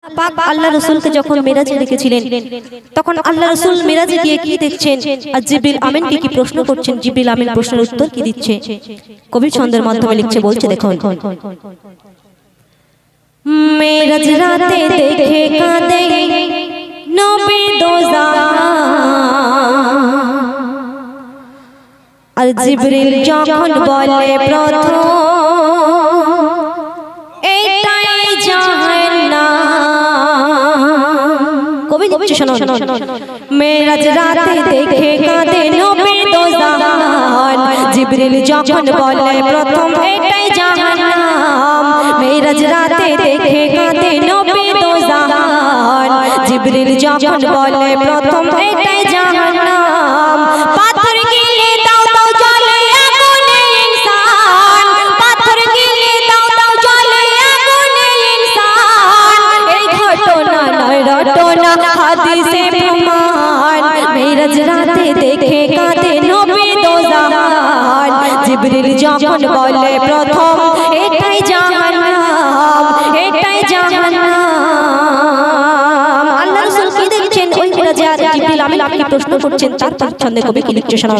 পাক আল্লাহ রাসূলকে যখন মেরাজে রেখেছিলেন তখন আল্লাহ রাসূল মেরাজে গিয়ে কি দেখছেন আর জিবরিল আমিনকে কি প্রশ্ন করছেন, জিবরিল আমিন প্রশ্নের উত্তর কি দিচ্ছে কবি ছন্দের মাধ্যমে লিখছে, বলছে দেখুন। মেরাজ রাতে দেখে কাঁদে নবী দোজান, আর জিবরিল যখন বলে প্রথম এটাই জাহান্নাম। কবি লিখছে শোনো, মেরাজ রাতে দেখে কাঁদে নবী দোজান, জিবরিল যখন বলে প্রথম এটাই জাহান্নাম। মেরাজ রাতে দেখে কাঁদে নবী দোজান, জিবরিল যখন বলে প্রথম এটাই জাহান্নাম। পাথর গিলে দাও দাও জ্বলে আগুনে ইনসান, পাথর গিলে দাও দাও জ্বলে আগুনে ইনসান। এই ঘটনা নয় রটনা হাদিসে প্রমাণ। মেরাজ রাতে দেখে কাঁদে নবী দোজান, জিবরিল যখন বলে প্রথম এটাই জাহান্নাম, এটাই জাহান্নাম। আল্লাহ রাসূল কি দেখছেন ওই মেরাজে, আর জিবরিল আমিন কি প্রশ্ন করছেন তার ছন্দে কবি কি লিখছে শোনো।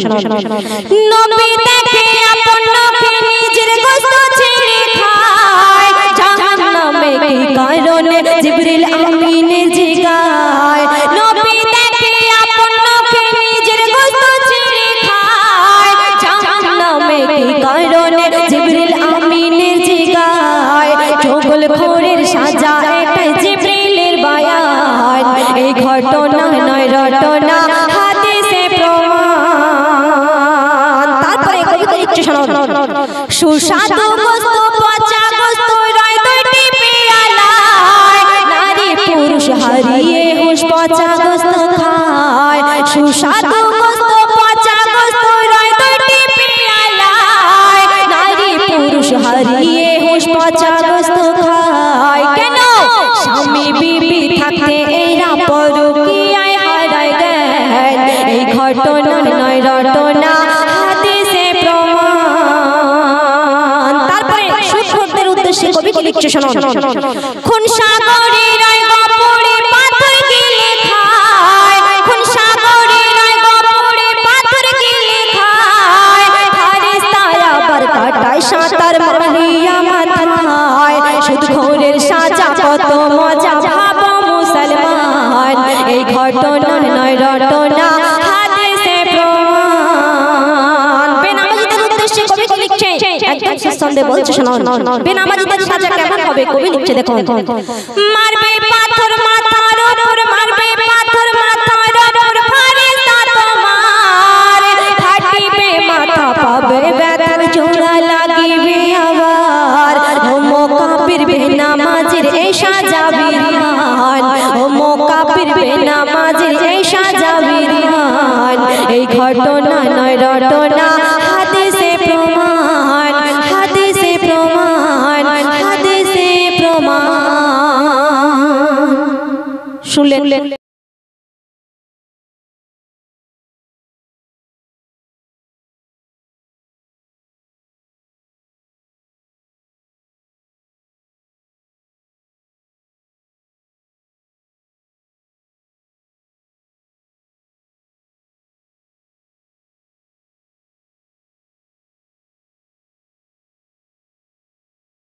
নবী দেখে আপন নবী নিজের গোশত ছেড়ে খায়, জাহান্নামে কি কারণে জিবরিল আমিন জিগায়। নবী দেখে আপন নবী নিজের গোশত ছেড়ে খায়, জাহান্নামে কি কারণে জিবরিল আমিন জিগায়। চগলখোরের সাজা এটাই জিবরিলের বায়ান, এই ঘটনা নয় রটনা হাদিসে প্রমাণ। তারপরে কবি লিখছে শোনো, সুস্বাদু গোশত পচা গোশত রয় দুটি পেয়ালায়, নারী পুরুষ হারিয়ে হুঁশ পচা গোশত খায়। সুস্বাদু গোশত পচা গোশত রয় দুটি পেয়ালায়, নারী পুরুষ হারিয়ে হুঁশ পচা গোশত খায়। কেন স্বামী বিবি থাকতে এরা পরকীয়ায় হারায় জ্ঞান, এই ঘটনা নয় রটনা হাদিসে প্রমাণ। তারপরে সুখদের উদ্দেশ্যে কবি কি লিখছে শোনো, খুন সাগরে রয় গপরে পাথর গিলে খায়, খুন সাগরে রয় গপরে পাথর গিলে খায়। ফারিস্তারা আবার কাটায় সাঁতার মারিয়া মাথায়, সুদখোরের সাজা কত মজা ভাবো মুসলমান, এই ঘটনা নয় রটনা হাদিসে প্রমাণ। বেনামাজিদের উদ্দেশ্যে কবি কি লিখছে একদম ছন্দে বলছে শোনো, বেনামাজিদের সাজা কেমন হবে কবি লিখছে দেখুন। মারবে পাথর মাথার উপর, মারবে পাথর মাথার উপর, ফারিস্তা তোমার ফাটিবে মাথা পাবে ব্যথার জোড়া লাগিবে আবার। হোমো কাফির বেনামাজির এই সাজা বিরিয়ান, হোমো কাফির বেনামাজির এই সাজা বিরিয়ান, এই ঘটনা নয় রটনা হাদিসে প্রমাণ, হাদিসে প্রমাণ, হাদিসে প্রমাণ। শুনলেন?